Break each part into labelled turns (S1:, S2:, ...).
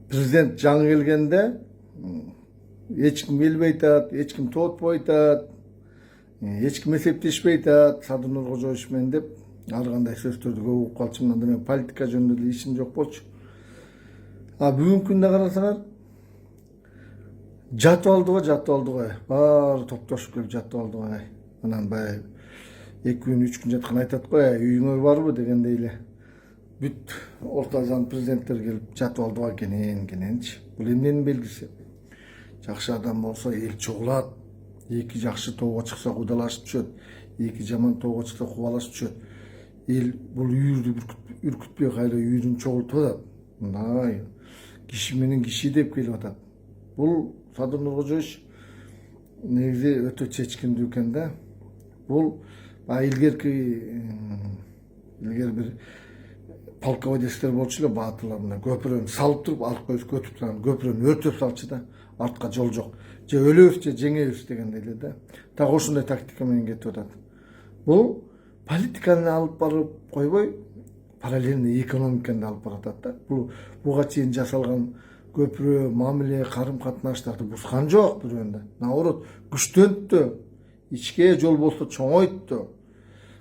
S1: Президент жаңы келгенде эч ким келбей атат, эч ким тоотпой атат, эч ким эсептешпей атат Садыр Нуркожоевич менен деп ар кандай сөздөрдү көп угуп калчумун. Анда мен политика жөнүндө деле ишим жок болчу. А бүгүнкү күндө карасаңар жатып алды го. Баары топтошуп келип жатып алды го. Анан баягы 2 күн 3 күн жаткан айтат го, үйүңөр барбы дегендей эле. Бүт Орто Азиянын президенттери келип жатып алды го кененчи. Бул эмненин белгиси? Жакшы адам болсо эл чогулат. Эки жакшы тоого чыкса кудалашып түшөт. Эки жаман тоого чыкса кубалашып түшөт. Эл бул үйүрдү үркүтпөй кайра үйүрүн чогултуп атат. Мындай киши менен киши деп келип атат. Бул Садыр Нуркожоевич негизи өтө чечкиндүү экен да. Бул илгери бир полководецтер болчу эле, баатырлар мына көпүрөнү салып туруп аркы өзү көтүп турган көпүрөнү өртөп салчу да, артка жол жок. Же өлөбүз же жеңебиз дегендей эле да. Так ошондой тактика менен кетип атат. Бул политиканы алып барып койбой, параллельный экономиканы алып баратат да. Буга чейин жасалган көпүрө, мамиле, карым катнаштарды бузган жок бирөөндө. Наоборот, күчтөнттү. Ичке жол болсо чоңойтtu.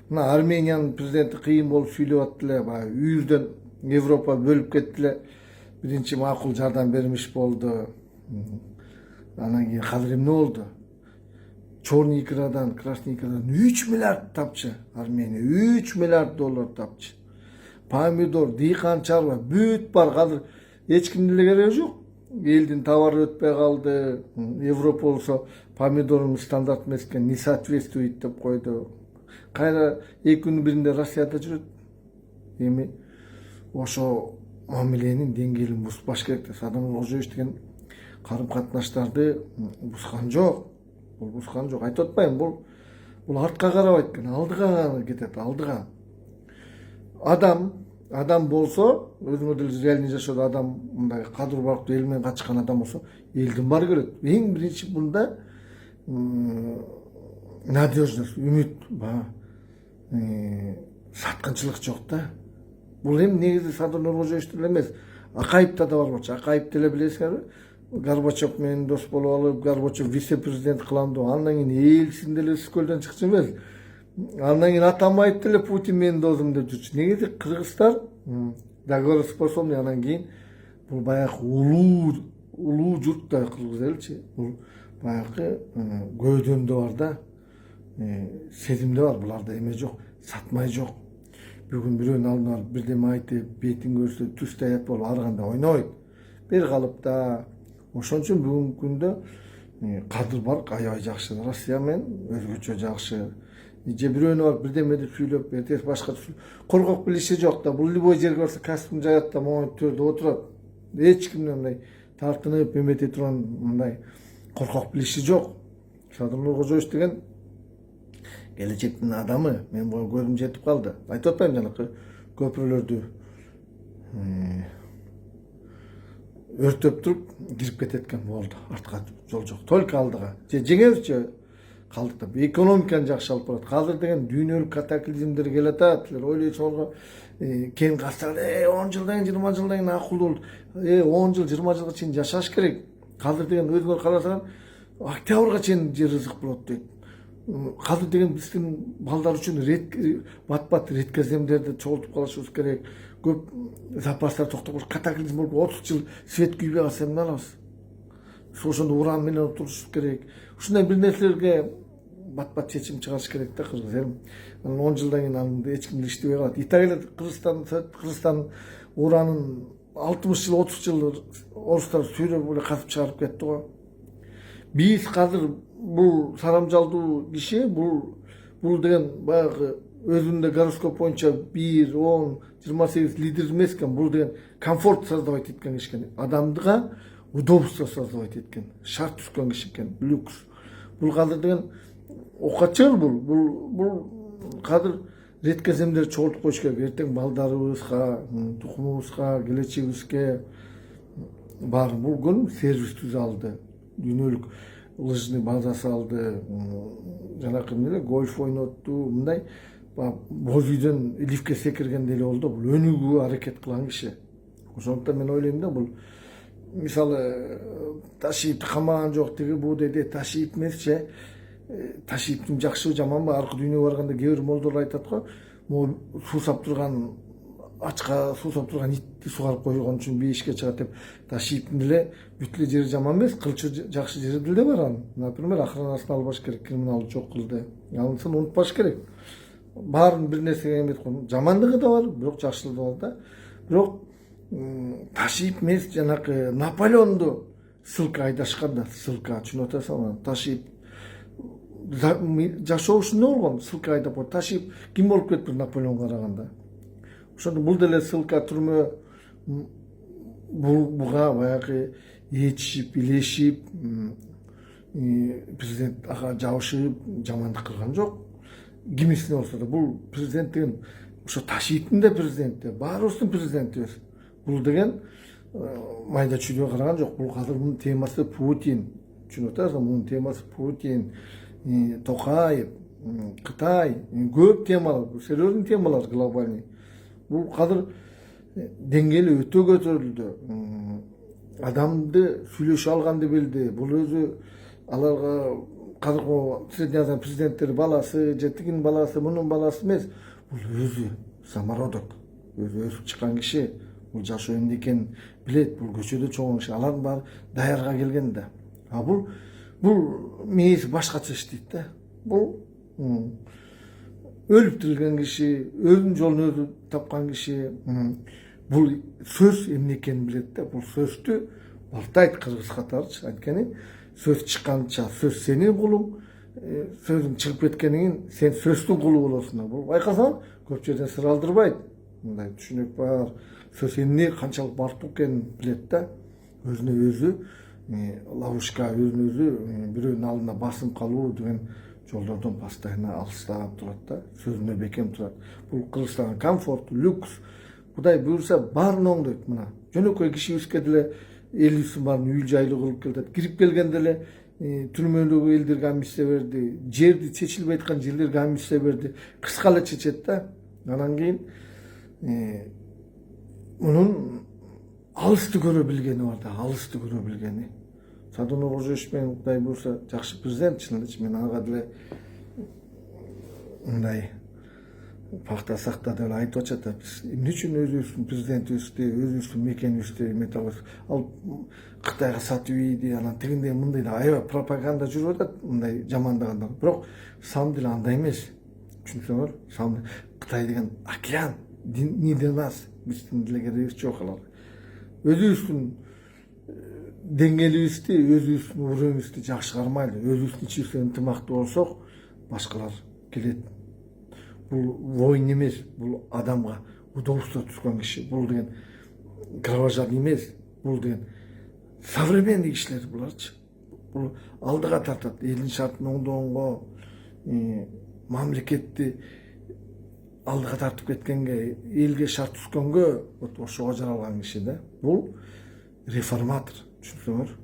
S1: Мына Армениянын президенти кыйын болуп сүйлөп аттı эле, баягы үйүрдөн Европа бөлүп кетти эле. Биринчи макул жардам бермиш болду. Анан кийин азыр эмне болду? Черный икрадан, красный икрадан 3 миллиард тапчы Армения, 3 миллиард доллар тапчы. Помидор, дыйкан чарба бүт бар. Азыр эч кимдин деле кереги жок. Элдин товары өтпөй калды. Европа болсо помидордун стандарт эмес экен, не соответствует деп койду. Кайра 2 күнүн биринде Россияда жүрөт. Эми ошо мамиленин деңгээлин бузбаш керек. Садыр Нуркожоевич деген карым катнаштарды бузган жок. Бул бузган жок. Айтып атпайбы, бул артка карабайт экен, алдыга кетет, алдыга. Адам болсо, өзүңөр деле реальный жашоодо адам мындай кадыр барктуу эл менен катышкан адам болсо, элдин баары көрөт. Эң биринчи мында надежность, үмүт, саткынчылык жок да. Бул эми негизи Садыр Нуркожоевич деле эмес, Акаевда да бар болчу. Акаев деле билесиңерби? Горбачев менен дос болуп алып, Горбачев вице-президент кылам деп, андан кийин элсин деле Скөлдөн чыкчу эмес. Андан кийин Атамбаев деле Путин менин досум деп жүрчү. Негизи кыргызстар договороспособный, анан кийин бул баягы улуу журт да кыргыз элчи. Бул баягы көөдөмдө бар да, сезимде бар, буларда эме жок, сатмай жок. Бүгүн бирөөнүн алдына барып бирдеме айтып, бетин көрсө түз таят болуп ар кандай ойнойт. Бир калыпта. Ошон үчүн бүгүнкү күндө кадыр бар, аябай жакшы. Россия менен өзгөчө жакшы. Же бирөөнү барып бирдеме деп сүйлөп, эртеси башка коркок билиши жок да. Бул любой жерге барса каспын жаят да, моюн төрдө отурат. Эч кимден мындай тартынып эмете турган мындай коркок билиши жок. Садыр Нуркожоевич деген келечектин адамы. Мен буга көзүм жетип калды. Айтып атпаймынбы жанакы көпүрөлөрдү өртөп туруп кирип кететкен болду. Артка жол жок. Только алдыга. Же жеңебиз же калдык деп. Экономиканы жакшы алып барат. Азыр деген дүйнөлүк катаклизмдер келатат. Силер ойлойсуңарбы? Кен кастар 10 жылдан кийин 20 жылдан кийин акылдуу болду. 10 жыл 20 жылга чейин жашаш керек. Азыр деген өзүңөр карасаңар октябрга чейин жер ызык болот дейт. Азыр деген биздин балдар үчүн бат редкоземдерди чогултуп калышыбыз керек. Көп запастар токтоп калыш, катаклизм болуп 30 жыл свет күйбөй калса эмне кылабыз? Ошондо уран менен отурушубуз керек. Ушундай бир нерселерге бат чечим чыгарыш керек да кыргыз элим. 10 жылдан кийин аны эч ким иштебей калат. Италия, Кыргызстан уранын 60 жыл, 30 жыл орустар сүйрөп эле казып чыгарып кетти го. Биз азыр бул сарамжалдуу киши, бул деген баягы өзүндө гороскоп боюнча 1, 10, 28 лидер эмес экен. Бул деген комфорт создавать эткен киши экен. Адамдыга удобство создавать эткен. Шарт түскөн киши экен. Люкс. Бул азыр деген окачыл бул кадыр редкоземдер чогултуп коюш керек. Эртең балдарыбызга, тукумубузга, келечегибизге бар. Бул күн сервис түзө алды. Дүйнөлүк лыжный базасы алды. Жанакы эмне гольф ойнотту. Мындай боз үйдөн лифтке секирген деле болду. Бул өнүгүүгө аракет кылган киши. Ошондуктан мен ойлойм да, бул мисалы Ташиевди камаган жок, тиги бу деди. Ташиев эмесчи. Ташиевдин жакшы жаманбы, аркы дүйнөгө барганда кээ бир молдолор айтат го, могу суусап турган ачка суусап турган итти сугарып койгон үчүн бейишке чыгат деп. Ташиевдин деле бүт эле жери жаман эмес, кылчы жакшы жери деле бар анын. Например, охранасын албаш керек, криминалды жок кылды. Анысын унутпаш керек. Баарын бир нерсеге эмет койгон. Жамандыгы да бар, бирок жакшылыгы да бар да. Бирок Ташиев эмес, жанакы Наполеонду ссылка айдашканда, ссылка түшүнүп атасыңбы? Ташиев жашоо ушундай болгон, ссылка айдап коюп. Ташиев ким болуп кетти Наполеонго караганда? Ошондо бул деле ссылка, түрмө буга баягы ээрчишип, илешип, президент ага жабышып, жамандык кылган жок. Кимисине болсо да бул президент деген ошо Ташиевдин да президенти, баарыбыздын президентибиз. Бул деген майда чүйдөгө караган жок. Бул азыр мунун темасы Путин. Түшүнүп атасызбы? Мунун темасы Путин, Токаев, Кытай, көп темалар, серьезный темалар глобальный. Бул азыр деңгээли өтө көтөрүлдү. Адамды сүйлөшө алганды билди. Бул өзү аларга казыркы Средняя Азия президенттери баласы, же тигинин баласы, мунун баласы эмес. Бул өзү самородок, өзү өсүп чыккан киши. Бул жашоо эмне экенин билет. Бул көчөдө чоңгон киши. Алардын баары даярга келген да. А бул мээси башкача иштейт да. Бул өлүп тирилген киши, өзүнүн жолун өзү тапкан киши. Бул сөз эмне экенин билет да. Бул сөздү балтайт кыргыз катарчы. Анткени сөз чыкканча сөз сенин кулуң, сөзүң чыгып кеткенден кийин сен сөздүн кулу болосуң. Бул байкасаң көп жерден сыр алдырбайт. Мындай түшүнүк бар. Сөз эмне канчалык бартуу экенин билет да. Өзүнө өзү ловушка, өзүнө өзү бирөөнүн алдына басым калуу деген жолдордон постоянно алыстап турат да. Сөзүнө бекем турат. Бул Кыргызстан комфорт, люкс. Кудай буйрса баарын оңдойт. Мына жөнөкөй кишибизге деле элибиздин баарын үй жайлуу кылып келет. Кирип келгенде эле түрмөдөгү элдерге амнистия берди. Жерди чечилбей аткан жерлерге амнистия берди. Кыска эле чечет да. Анан кийин мунун алысты көрө билгени бар да, алысты көрө билгени. Садынов Кожоевич менен Кудай буйрса жакшы президент, чын эле мен ага деле мындай пактасак да деле айтып атат. Биз эмне үчүн өзүбүздүн президентибизди, өзүбүздүн мекенибизди эметип алабыз. Ал Кытайга сатып ийди, анан тигиндей мындай да аябай пропаганда жүрүп атат, мындай жамандагандар. Бирок самом деле андай эмес. Түшүнсөңөр, Кытай деген океан, не для нас, биздин деле керегибиз жок алар. Өзүбүздүн деңгээлибизди, өзүбүздүн уровнибизди жакшы кармайлы, өзүбүздүн ичибизде ынтымактуу болсок, башкалар келет. Бул воин эмес, бул адамга удобство түзгөн киши. Бул деген кровожадный эмес, бул деген современный кишилер буларчы. Бул алдыга тартат, элдин шартын оңдогонго, мамлекетти алдыга тартып кеткенге, элге шарт түзгөнгө ошого жаралган киши да. Бул реформатор, түшүнсөңөр.